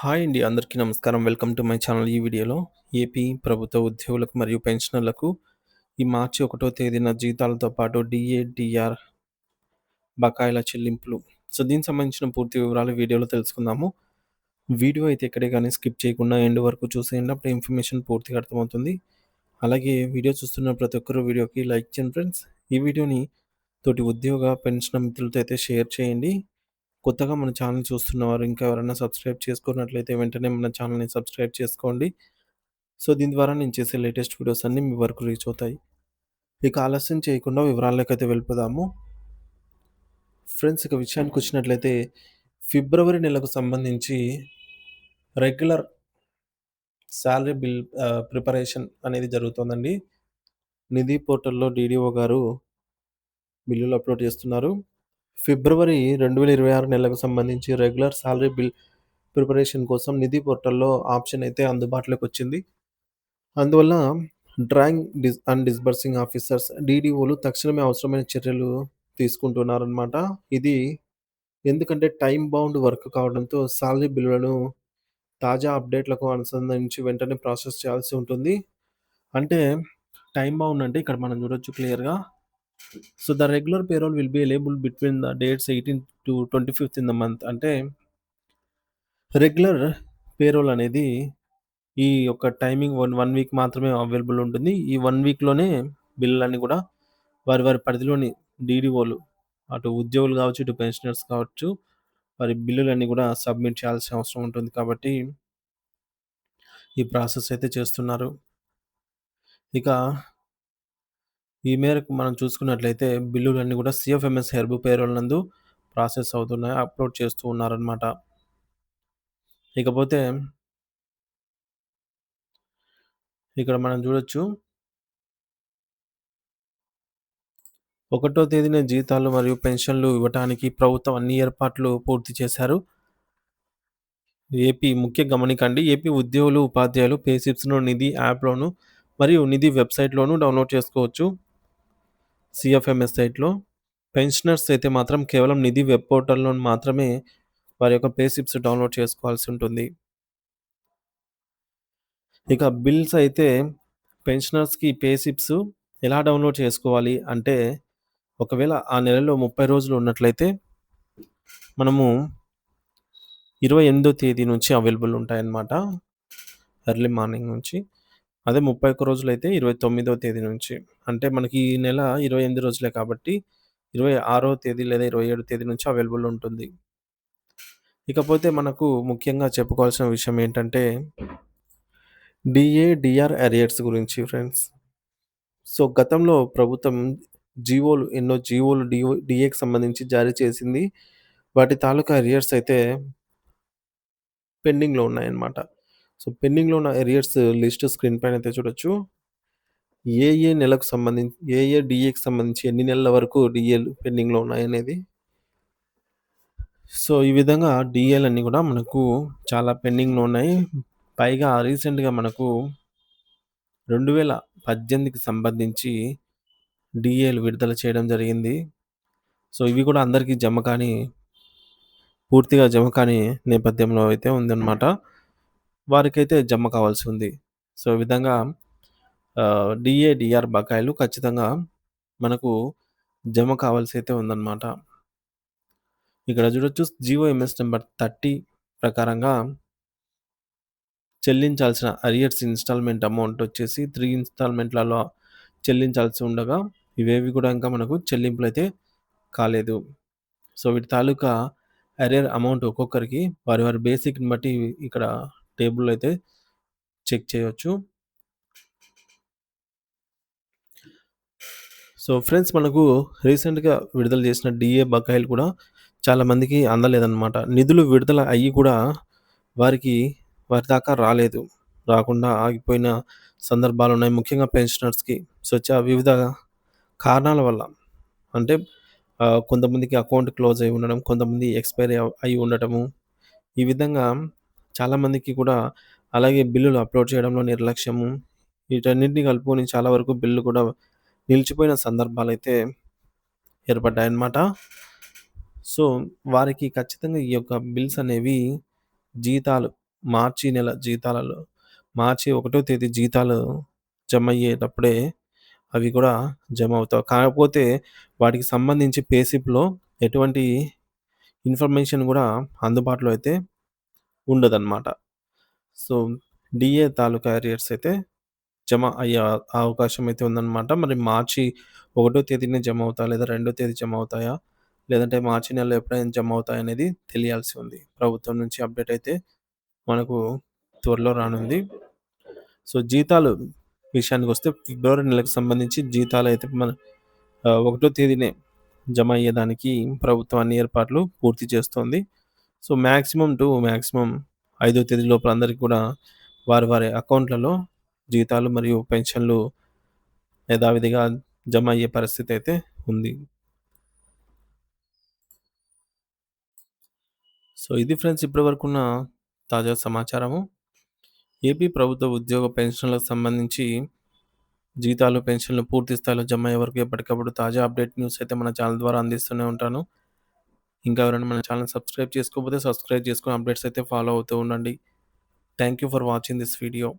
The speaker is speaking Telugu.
హాయ్ అండి. అందరికీ నమస్కారం. Welcome to my channel. ఈ వీడియోలో ఏపీ ప్రభుత్వ ఉద్యోగులకు మరియు పెన్షనర్లకు ఈ మార్చి 1 తేదీన జీతాలతో పాటు డీఏ, డీఆర్ బకాయిల చెల్లింపులు. దీనికి సంబంధించిన పూర్తి వివరాలు వీడియోలో తెలుసుకుందాము. వీడియో అయితే ఎక్కడే గానీ స్కిప్ చేయకుండా ఎండ్ వరకు చూసేయండి. అప్పుడు ఇన్ఫర్మేషన్ పూర్తిగా అర్థమవుతుంది. అలాగే వీడియో చూస్తున్న ప్రతి ఒక్కరు వీడియోకి లైక్ చేయండి ఫ్రెండ్స్. ఈ వీడియోని తోటి ఉద్యోగ, పెన్షన్ మిత్రులతో అయితే షేర్ చేయండి. కొత్తగా మన ఛానల్ చూస్తున్నవారు ఇంకా ఎవరైనా సబ్స్క్రైబ్ చేసుకున్నట్లయితే వెంటనే మన ఛానల్‌ని సబ్స్క్రైబ్ చేసుకోండి. దీని ద్వారా నేను చేసే లేటెస్ట్ వీడియోస్ అన్నీ మీ వరకు రీచ్ అవుతాయి. ఇక ఆలస్యం చేయకుండా వివరాల్లోకైతే వెళ్ళిపోదాము. ఫ్రెండ్స్, ఇక విషయానికొచ్చినట్లయితే ఫిబ్రవరి నెలకు సంబంధించి రెగ్యులర్ సాలరీ ప్రిపరేషన్ అనేది జరుగుతోందండి. నిధి పోర్టల్‌లో డీడీఓ గారు బిల్లులు అప్‌లోడ్ చేస్తున్నారు. ఫిబ్రవరి 2026 నెలకు సంబంధించి రెగ్యులర్ సాలరీ ప్రిపరేషన్ కోసం నిధి పోర్టల్‌లో ఆప్షన్ అయితే అందుబాటులోకొచ్చింది. అందువల్ల డ్రాయింగ్ అండ్ డిస్బర్సింగ్ ఆఫీసర్స్ డీడీఓలు తక్షణమే అవసరమైన చర్యలు తీసుకుంటున్నారనమాట. ఇది ఎందుకంటే టైమ్ బౌండ్ వర్క్ కావడంతో సాలరీ బిల్లులను తాజా అప్డేట్‌లకు అనుసంధానించి వెంటనే ప్రాసెస్ చేయాల్సి ఉంటుంది. అంటే టైమ్ బౌండ్ అంటే ఇక్కడ మనం చూడొచ్చు క్లియర్‌గా. The regular payroll will be available between the dates 18-25 in the month. అంటే రెగ్యులర్ పేరోల్ అనేది ఈ యొక్క టైమింగ్ 1 వీక్ మాత్రమే అవైలబుల్ ఉంటుంది. ఈ 1 వీక్‌లోనే బిల్లులన్నీ కూడా వారి పరిధిలోని డీడీఓలు అటు ఉద్యోగులు కావచ్చు, ఇటు పెన్షనర్స్ కావచ్చు, వారి బిల్లులన్నీ కూడా సబ్మిట్ చేయాల్సిన అవసరం ఉంటుంది. కాబట్టి ఈ ప్రాసెస్ అయితే చేస్తున్నారు. ఇక ఈ మేరకు మనం చూసుకున్నట్లయితే బిల్లులన్నీ కూడా సీఎఫ్ఎంఎస్ హెర్బ్ పేరోల్ నందు ప్రాసెస్ అవుతున్నాయి. అప్‌లోడ్ చేస్తూ ఉన్నారనమాట. ఇకపోతే ఇక్కడ మనం చూడొచ్చు. 1 తేదీన జీతాలు మరియు పెన్షన్లు ఇవ్వటానికి ప్రభుత్వం అన్ని ఏర్పాట్లు పూర్తి చేశారు. ఏపీ ముఖ్య గమనికండి. ఏపీ ఉద్యోగులు, ఉపాధ్యాయులు పే స్లిప్స్‌ను నిధి యాప్‌లోను మరియు నిధి వెబ్‌సైట్‌లోను డౌన్‌లోడ్ చేసుకోవచ్చు. సీఎఫ్ఎంఎస్ సైట్‌లో. పెన్షనర్స్ అయితే మాత్రం కేవలం నిధి వెబ్ పోర్టల్‌లో మాత్రమే వారి యొక్క పే స్లిప్స్ డౌన్‌లోడ్ చేసుకోవాల్సి ఉంటుంది. ఇక బిల్స్ అయితే పెన్షనర్స్‌కి పే స్లిప్స్ ఎలా డౌన్‌లోడ్ చేసుకోవాలి అంటే, ఒకవేళ ఆ నెలలో 30 రోజులు ఉన్నట్లయితే మనము 28దో తేదీ నుంచి అవైలబుల్ ఉంటాయన్నమాట. ఎర్లీ మార్నింగ్ నుంచి. అదే 31 రోజులైతే 29దో తేదీ నుంచి. అంటే మనకి ఈ నెల 28 రోజులే కాబట్టి 26వ తేదీ లేదా 27 తేదీ నుంచి అవైలబుల్ ఉంటుంది. ఇకపోతే మనకు ముఖ్యంగా చెప్పుకోవాల్సిన విషయం ఏంటంటే డీఏ, డీఆర్ అరియర్స్ గురించి ఫ్రెండ్స్. గతంలో ప్రభుత్వం ఎన్నో జీవోలు డీఏకి సంబంధించి జారీ చేసింది. వాటి తాలూకా అరియర్స్ అయితే పెండింగ్‌లో ఉన్నాయన్నమాట. పెండింగ్‌లో ఉన్న అరియర్స్ లిస్ట్ స్క్రీన్ పైన అయితే చూడొచ్చు. ఏ ఏ డీఏకి సంబంధించి ఎన్ని నెలల వరకు డీఏలు పెండింగ్‌లో ఉన్నాయనేది. ఈ విధంగా డీఏలన్నీ కూడా మనకు చాలా పెండింగ్‌లో ఉన్నాయి. పైగా రీసెంట్‌గా మనకు 2018కి సంబంధించి డీఏలు విడుదల చేయడం జరిగింది. ఇవి కూడా అందరికీ పూర్తిగా జమ కాని నేపథ్యంలో అయితే ఉందన్నమాట. వారికైతే జమ కావాల్సి ఉంది. ఈ విధంగా డీఏ, డీఆర్ బకాయిలు ఖచ్చితంగా మనకు జమ కావాల్సి అయితే ఉందన్నమాట. ఇక్కడ చూడొచ్చు జీఓఎంఎస్ నంబర్ 30 ప్రకారంగా చెల్లించాల్సిన అరియర్స్ ఇన్‌స్టాల్‌మెంట్ అమౌంట్ వచ్చేసి 3 ఇన్‌స్టాల్‌మెంట్‌లలో చెల్లించాల్సి ఉండగా, ఇవేవి కూడా ఇంకా మనకు చెల్లింపులైతే కాలేదు. వీటి తాలూకా అరియర్ అమౌంట్ ఒక్కొక్కరికి వారి బేసిక్‌ని బట్టి ఇక్కడ టేబుల్‌లో అయితే చెక్ చేయొచ్చు. ఫ్రెండ్స్, మనకు రీసెంట్‌గా విడుదల చేసిన డీఏ బకాయిలు కూడా చాలామందికి అందలేదన్నమాట. నిధులు విడుదల అయ్యి కూడా వారికి వారి దాకా రాలేదు. రాకుండా ఆగిపోయిన సందర్భాలున్నాయి. ముఖ్యంగా పెన్షనర్స్‌కి. వివిధ కారణాల వల్ల. అంటే కొంతమందికి అకౌంట్ క్లోజ్ అయ్యి ఉండడం, కొంతమంది ఎక్స్‌పైరీ అయ్యి ఉండటము. ఈ విధంగా చాలామందికి కూడా అలాగే బిల్లులు అప్‌లోడ్ చేయడంలో నిర్లక్ష్యము. వీటన్నిటిని కలుపుకొని చాలా వరకు బిల్లులు కూడా నిలిచిపోయిన సందర్భాలైతే ఏర్పడ్డాయన్నమాట. వారికి ఖచ్చితంగా ఈ యొక్క బిల్స్ అనేవి జీతాలు మార్చి నెల జీతాలలో మార్చి 1 తేదీ జీతాలు జమయ్యేటప్పుడే అవి కూడా జమ అవుతాయి. కాకపోతే వాటికి సంబంధించి పే స్లిప్‌లో ఎటువంటి ఇన్ఫర్మేషన్ గూడా అందుబాటులో అయితే ఉండదనమాట. సో, డీఏ తాలూకా అరియర్స్ అయితే జమ అయ్యే అవకాశం అయితే ఉందనమాట. మరి మార్చి 1 తేదీనే జమ అవుతాయా? లేదా 2 తేదీ జమ అవుతాయా? లేదంటే మార్చి నెలలో ఎప్పుడైనా జమ అవుతాయనేది తెలియాల్సి ఉంది. ప్రభుత్వం నుంచి అప్డేట్ అయితే మనకు త్వరలో రానుంది. సో, జీతాలు విషయానికొస్తే ఫిబ్రవరి నెలకు సంబంధించి జీతాలైతే 1 తేదీనే జమ అయ్యేదానికి ప్రభుత్వం అన్ని ఏర్పాట్లు పూర్తి చేస్తోంది. సో, మాక్సిమం 5 తేదీ లోపల అందరికి కూడా వారి వారి అకౌంట్‌లలో జీతాలు మరియు పెన్షన్‌లు యథావిధిగా జమ అయ్యే పరిస్థితి అయితే ఉంది. సో, ఇది ఫ్రెండ్స్ ఇప్పటివరకున్న తాజా సమాచారము. ఏపీ ప్రభుత్వ ఉద్యోగ పెన్షన్‌లకు సంబంధించి జీతాలు, పెన్షన్‌లు పూర్తి స్థాయిలో జమ అయ్యే వరకు ఎప్పటికప్పుడు తాజా అప్డేట్ న్యూస్ అయితే మన ఛానల్ ద్వారా అందిస్తూనే ఉంటాను. ఇంకా ఎవరైనా మన ఛానెల్ సబ్స్క్రైబ్ చేసుకోకపోతే సబ్స్క్రైబ్ చేసుకొని అప్డేట్స్ అయితే ఫాలో అవుతూ ఉండండి. Thank you for watching this video.